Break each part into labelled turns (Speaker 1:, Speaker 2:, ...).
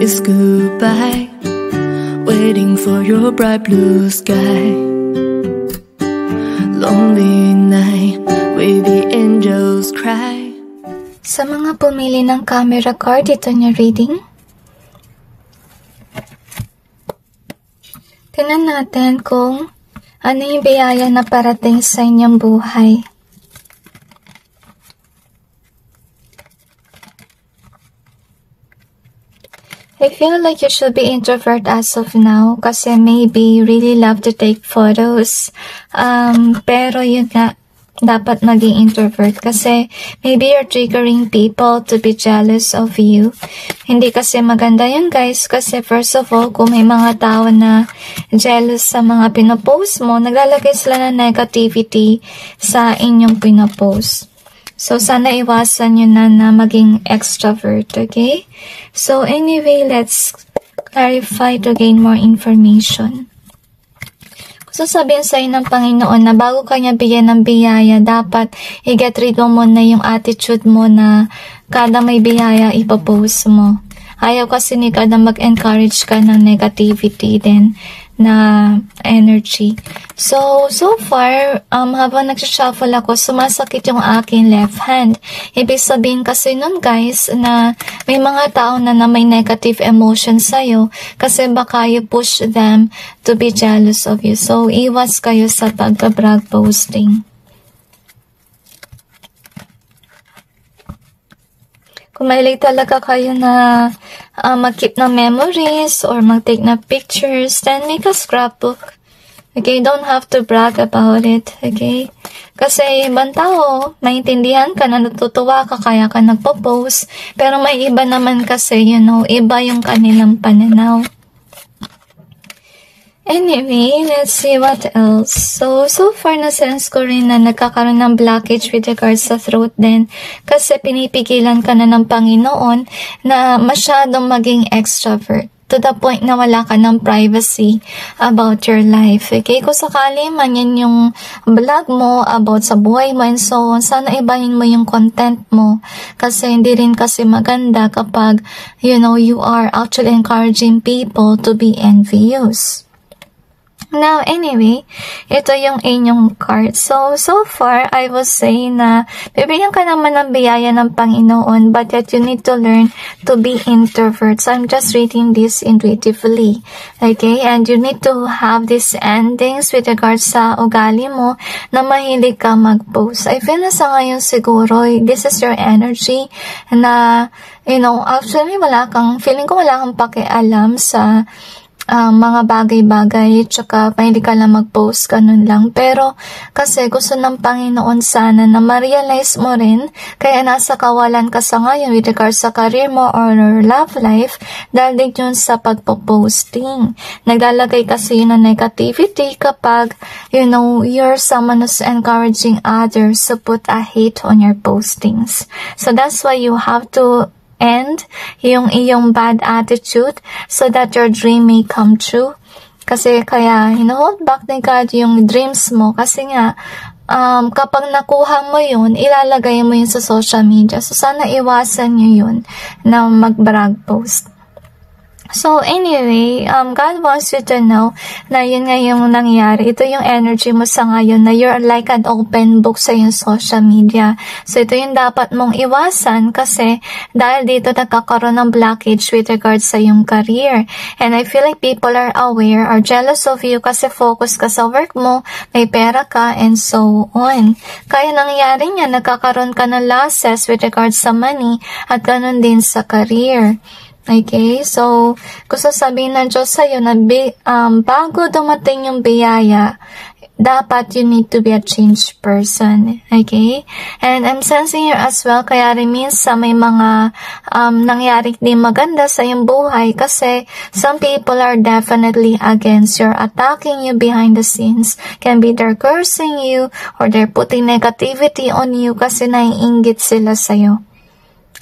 Speaker 1: is goodbye, waiting for your bright blue sky. Lonely night with the angels cry.
Speaker 2: Sa mga pumili ng camera card, ito niya reading. Tingnan natin kung ano yung biyaya na parating sa inyong buhay. I feel like you should be introvert as of now kasi maybe you really love to take photos. Pero yun nga, dapat maging introvert kasi maybe you're triggering people to be jealous of you. Hindi kasi maganda yun guys kasi first of all, kung may mga tao na jealous sa mga pinopost mo, naglalagay sila ng negativity sa inyong pinopost. So, sana iwasan nyo na maging extrovert, okay? So, anyway, let's clarify to gain more information. Kung sasabihin sa'yo ng Panginoon na bago kanya bigyan ng biyaya, dapat i-get rid mo na yung attitude mo na kada may biyaya ipopost mo. Ayaw kasi ni God na mag-encourage ka ng negativity din na energy. So far, habang nagsashuffle ako, sumasakit yung aking left hand. Ibig sabihin kasi nun guys, na may mga tao na may negative emotions sa'yo kasi baka you push them to be jealous of you. So, iwas kayo sa pagka-brag posting. Kung mahilig talaga kayo na mag-keep ng memories or mag-take na pictures, then make a scrapbook. Okay, don't have to brag about it. Okay? Kasi ibang tao, maintindihan ka na natutuwa ka kaya ka nagpo-post. Pero may iba naman kasi, iba yung kanilang pananaw. Anyway, let's see what else. So far na-sense ko rin na nagkakaroon ng blockage with regards sa throat din. Kasi pinipigilan ka na ng Panginoon na masyadong maging extrovert. To the point na wala ka ng privacy about your life. Okay? Kung sakali man yan yung vlog mo about sa buhay mo and so on, sana ibahin mo yung content mo. Kasi hindi rin kasi maganda kapag, you are actually encouraging people to be envious. Now, anyway, ito yung inyong card. So far, I will say na bibigyan ka naman ng biyaya ng Panginoon, but yet you need to learn to be introvert. So, I'm just reading this intuitively. Okay? And you need to have these endings with regards sa ugali mo na mahilig ka mag-post. I feel na sa ngayon siguro, this is your energy na, actually feeling ko wala kang pakialam sa mga bagay-bagay, tsaka hindi ka lang mag-post, ganun lang. Pero, kasi gusto ng Panginoon sana na ma-realize mo rin, kaya nasa kawalan ka sa ngayon with regards sa career mo or love life, dahil din yun sa pagpo-posting. Naglalagay kasi yun ng negativity kapag, you're someone who's encouraging others to put a hate on your postings. So, that's why you have to end yung iyong bad attitude so that your dream may come true. Kasi kaya, hold back ni God yung dreams mo. Kasi nga, kapag nakuha mo yun, ilalagay mo yun sa social media. So, sana iwasan nyo yun na mag-brag post. So, anyway, God wants you to know na yun nga yung nangyari. Ito yung energy mo sa ngayon na you're like an open book sa yung social media. So, ito yung dapat mong iwasan kasi dahil dito nagkakaroon ng blockage with regards sa yung career. And I feel like people are aware or jealous of you kasi focus ka sa work mo, may pera ka, and so on. Kaya nangyari niya, nagkakaroon ka ng losses with regards sa money at ganun din sa career. Okay, so, gusto sabihin ng Diyos sa'yo na bago dumating yung biyaya, dapat you need to be a changed person. Okay? And I'm sensing here as well, kaya rin minsan may mga nangyari di maganda sa iyong buhay kasi some people are definitely against you, attacking you behind the scenes. Can be they're cursing you or they're putting negativity on you kasi naiinggit sila sa'yo.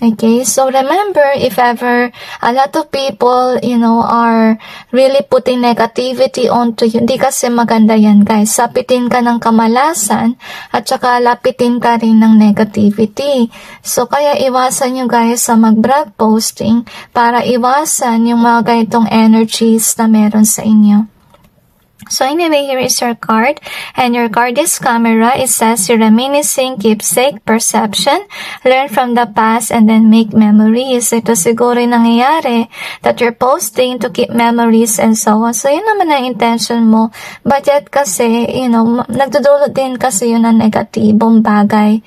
Speaker 2: Okay, so remember, if ever a lot of people, are really putting negativity onto you, hindi kasi maganda yan, guys. Sapitin ka ng kamalasan at saka lapitin ka rin ng negativity. So, kaya iwasan nyo, guys, sa mag-brag posting para iwasan yung mga ganitong energies na meron sa inyo. So anyway, here is your card, and your card is camera. It says you're reminiscing, keepsake, perception, learn from the past, and then make memories. Ito siguro yung nangyayari that you're posting to keep memories and so on. So yun naman ang intention mo. But yet kasi, nagdudulot din kasi yun ng negatibong bagay.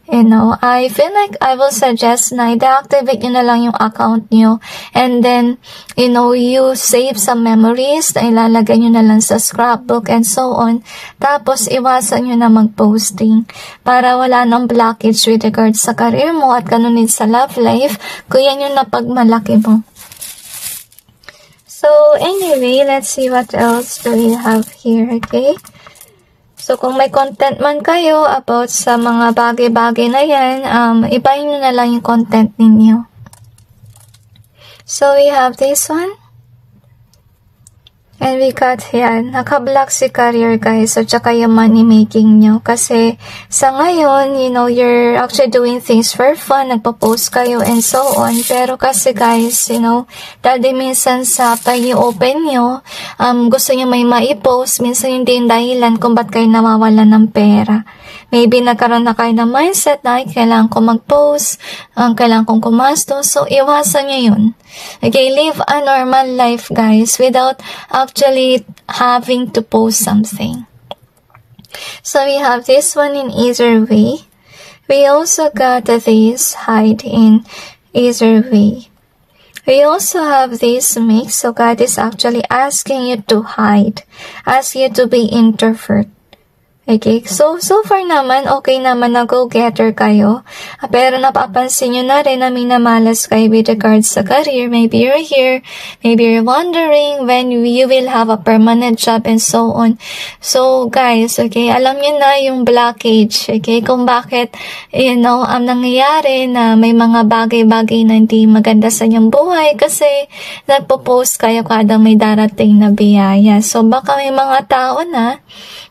Speaker 2: I feel like I will suggest na i-deactivate nyo na lang yung account nyo. And then, you save some memories na ilalagay nyo na lang sa scrapbook and so on. Tapos, iwasan nyo na mag-posting para wala nang blockage with regards sa career mo at ganun din sa love life kung yan yung napagmalaki mo. So, anyway, let's see what else do we have here, okay? So, kung may content man kayo about sa mga bagay-bagay na yan, ibahin nyo na lang yung content ninyo. So, we have this one. And we got yan. Naka-block si career, guys. So, tsaka yung money making nyo. Kasi, sa ngayon, you're actually doing things for fun. Nagpo-post kayo and so on. Pero kasi, guys, dahil din minsan sa pag-i-open nyo, gusto nyo may ma-post. Minsan hindi yung dahilan kung ba't kayo nawawalan ng pera. Maybe nagkaroon na kayo ng mindset na kailangan ko mag-post, kailangan kong kumastos. So, iwasan nyo yun. Okay, live a normal life, guys, without actually having to post something. So, we have this one in either way. We also got this hide in either way. We also have this mix. So, God is actually asking you to hide, ask you to be introvert. Okay, so far naman, okay naman na go-getter kayo. Pero napapansin nyo na rin na minamalas kayo with regards sa career. Maybe you're here, maybe you're wondering when you will have a permanent job and so on. So, guys, okay, alam nyo na yung blockage, okay, kung bakit, ang nangyayari na may mga bagay-bagay na hindi maganda sa inyong buhay kasi nagpo-post kayo kada may darating na biyaya. So, baka may mga tao na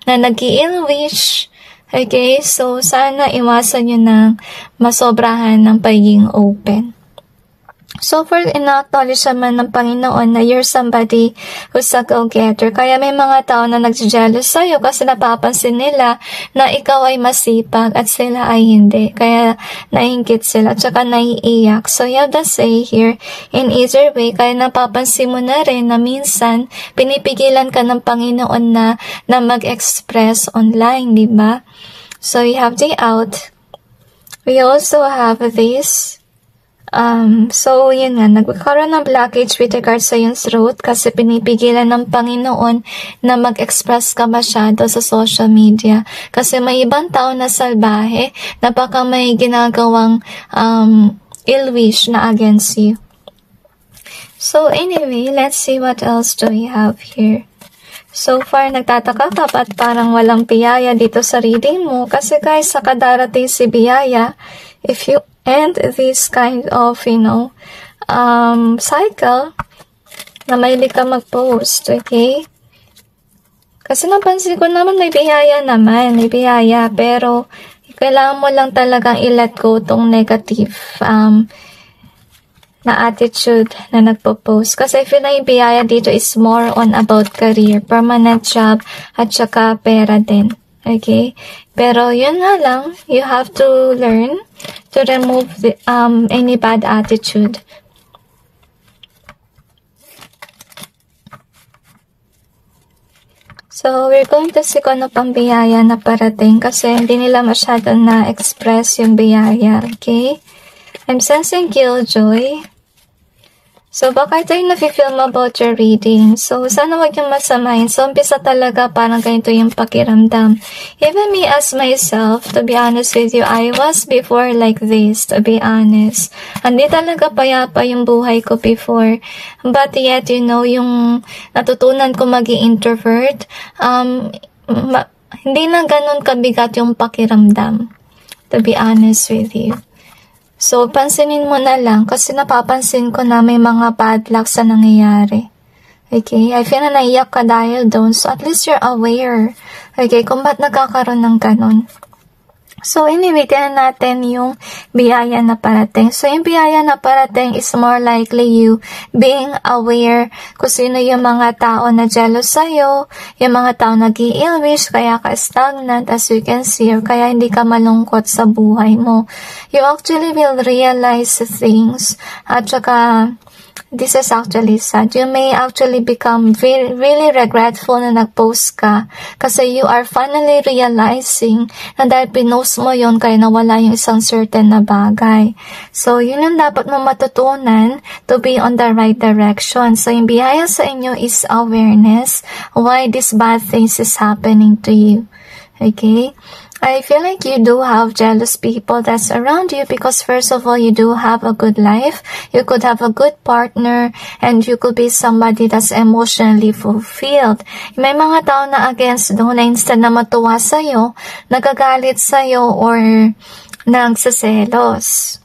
Speaker 2: nag-i-ill wish. Okay, so sana iwasan nyo ng masobrahan ng pagiging open. So, for in-acknowledge naman ng Panginoon na you're somebody who's a go-getter. Kaya may mga tao na nag-jealous sa'yo kasi napapansin nila na ikaw ay masipag at sila ay hindi. Kaya nainggit sila at saka naiiyak. So, you have to say here, in either way, kaya napapansin mo na rin na minsan pinipigilan ka ng Panginoon na mag-express online, di ba? So, you have the out. We also have this. So, yun nga, nagkaroon ng blockage with regards sa yung throat kasi pinipigilan ng Panginoon na mag-express ka masyado sa social media. Kasi may ibang tao na salbahe na baka may ginagawang ill wish na against you. So, anyway, let's see what else do we have here. So far, nagtataka ka at parang walang biyaya dito sa reading mo. Kasi guys, sa kadarating si biyaya, if you end this kind of, cycle, na mahilig ka mag-post, okay? Kasi napansin ko naman may biyaya, pero kailangan mo lang talagang i-let go tong negative, na attitude na nagpo-post. Kasi I feel na yung biyaya dito is more on about career, permanent job, at saka pera din. Okay? Pero yun nga lang, you have to learn to remove any bad attitude. So, we're going to see kung ano pang biyaya na parating kasi hindi nila masyado na-express yung biyaya. Okay? I'm sensing killjoy. So, baka ito yung nafe-feel mo about your reading. So, sana wag yung masamahin. So, umpisa talaga parang ganito yung pakiramdam. Even me as myself, to be honest with you, I was before like this, to be honest. Hindi talaga payapa yung buhay ko before. But yet, yung natutunan ko maging introvert, hindi na ganun kabigat yung pakiramdam, to be honest with you. So, pansinin mo na lang kasi napapansin ko na may mga bad luck sa nangyayari. Okay? I feel na naiyak ka dahil doon. So, at least you're aware. Okay? Kung ba't nagkakaroon ng ganon. So, anyway, tignan natin yung biyaya na parating. So, yung biyaya na parating is more likely you being aware kung sino yung mga tao na jealous sa'yo, yung mga tao nag-i-ill wish, kaya ka stagnant as you can see, or kaya hindi ka malungkot sa buhay mo. You actually will realize things, at saka, this is actually sad. You may actually become really regretful na nag-post ka kasi you are finally realizing na dahil pinost mo yun kaya nawala yung isang certain na bagay. So, yun ang dapat mo matutunan to be on the right direction. So, yung biyaya sa inyo is awareness why these bad things is happening to you. Okay? I feel like you do have jealous people that's around you because first of all, you do have a good life, you could have a good partner, and you could be somebody that's emotionally fulfilled. May mga tao na against doon na instead na matuwa sa'yo, nagagalit sa'yo or nagsaselos.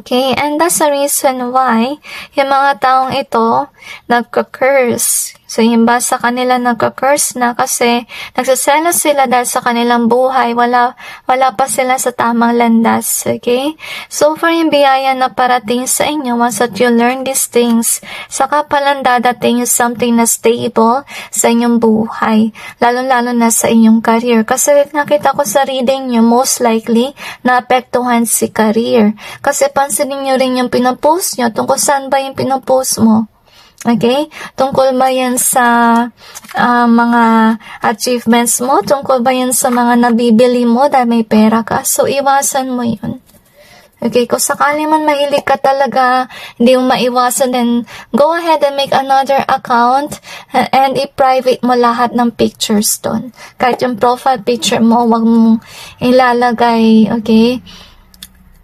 Speaker 2: Okay, and that's the reason why yung mga taong ito nagka-curse. So, yung ba sa kanila nagka-curse na kasi nagsaselos sila dahil sa kanilang buhay, wala pa sila sa tamang landas, okay? So, for yung biyaya na parating sa inyo, once that you learn these things, saka palang dadating yung something na stable sa inyong buhay, lalo-lalo na sa inyong career. Kasi nakita ko sa reading nyo, most likely, naapektuhan si career. Kasi pansinin nyo rin yung pinapost nyo, tungkol saan ba yung pinapost mo? Okay? Tungkol ba yan sa mga achievements mo? Tungkol ba yan sa mga nabibili mo dahil may pera ka? So, iwasan mo yun. Okay? Kung sakali man mahilig ka talaga, hindi mo maiwasan, then go ahead and make another account and i-private mo lahat ng pictures doon. Kahit yung profile picture mo, wag mong ilalagay, okay?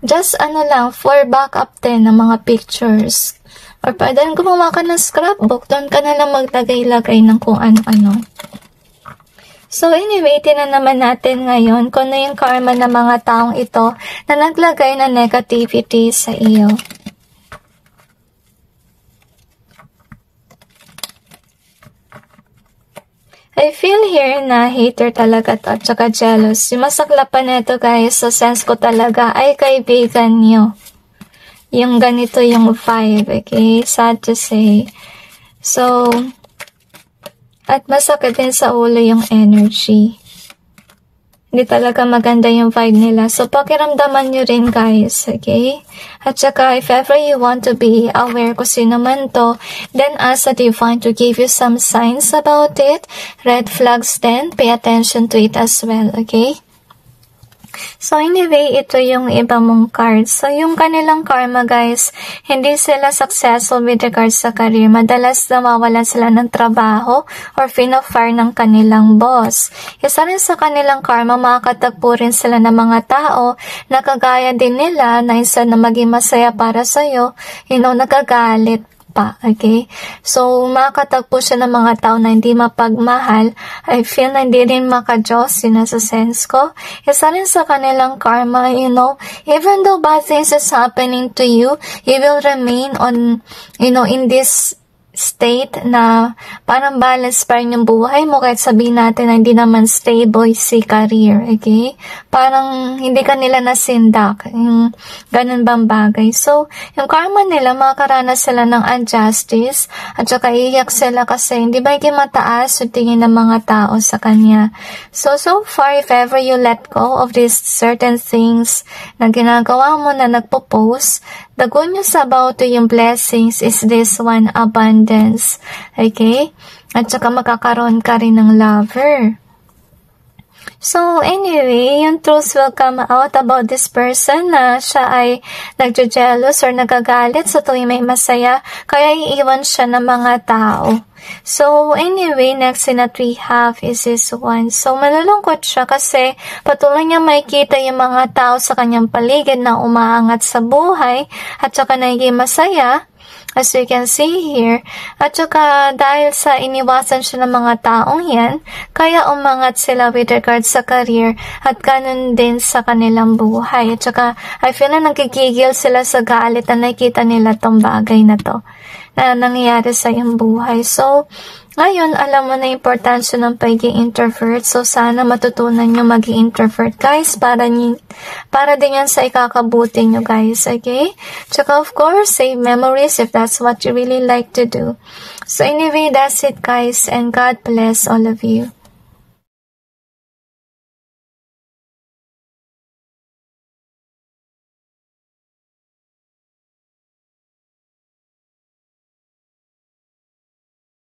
Speaker 2: Just lang, for backup din ng mga pictures. Or pwede rin gumawa ka ng scrapbook, doon ka na lang maglagay-lagay ng kung ano-ano. So anyway, tinan naman natin ngayon kung ano yung karma ng mga taong ito na naglagay ng negativity sa iyo. I feel here na hater talaga to at saka jealous. Yung masaklapan nito guys, sa sense ko talaga ay kaibigan nyo. Yung ganito yung vibe, okay? Sad to say. So, at masakit din sa ulo yung energy. Hindi talaga maganda yung vibe nila. So, pakiramdaman nyo rin guys, okay? At saka, if ever you want to be aware kung sino man to, then ask the divine to give you some signs about it. Red flags then, pay attention to it as well, okay? So, anyway, ito yung iba mong cards. So, yung kanilang karma, guys, hindi sila successful with regards sa career. Madalas nawawalan sila ng trabaho or fina-fire ng kanilang boss. Isa rin sa kanilang karma, makakatagpo rin sila ng mga tao na kagaya din nila na isa na maging masaya para sa'yo, nagagalit pa, okay? So, makakatagpo siya ng mga tao na hindi mapagmahal. I feel na hindi rin maka-Diyos, yun nasa sense ko. Isa rin sa kanilang karma, even though bad things is happening to you, you will remain on, in this state na parang balance pa rin yung buhay mo kahit sabihin natin na hindi naman stable si career, okay? Parang hindi ka nila nasindak, yung ganun bang bagay. So, yung karma nila, makakaranas sila ng injustice at saka iiyak sila kasi hindi ba yung mataas yung tingin ng mga tao sa kanya. So far, if ever you let go of these certain things na ginagawa mo na nagpo-post, the good news about yung blessings is this one, abundance. Okay? At saka makakaroon ka rin ng lover. So, anyway, yung truth will come out about this person na siya ay nagjo-jealous or nagagalit sa tuwing may masaya, kaya iiwan siya ng mga tao. So, anyway, next in that we have is this one. So, malulungkot siya kasi patuloy niya makikita yung mga tao sa kanyang paligid na umaangat sa buhay at saka nagiging masaya. as you can see here. At saka dahil sa iniwasan siya ng mga taong yan, kaya umangat sila with regards sa career at ganun din sa kanilang buhay. At saka I feel na nagkikigil sila sa galit na nakita nila tong bagay na to na nangyayari sa iyong buhay. So, ngayon, alam mo na importansya ng pagiging introvert. So, sana matutunan nyo maging introvert, guys, para din yan sa ikakabuti nyo, guys, okay? Tsaka, of course, save memories if that's what you really like to do. So, anyway, that's it, guys, and God bless all of you.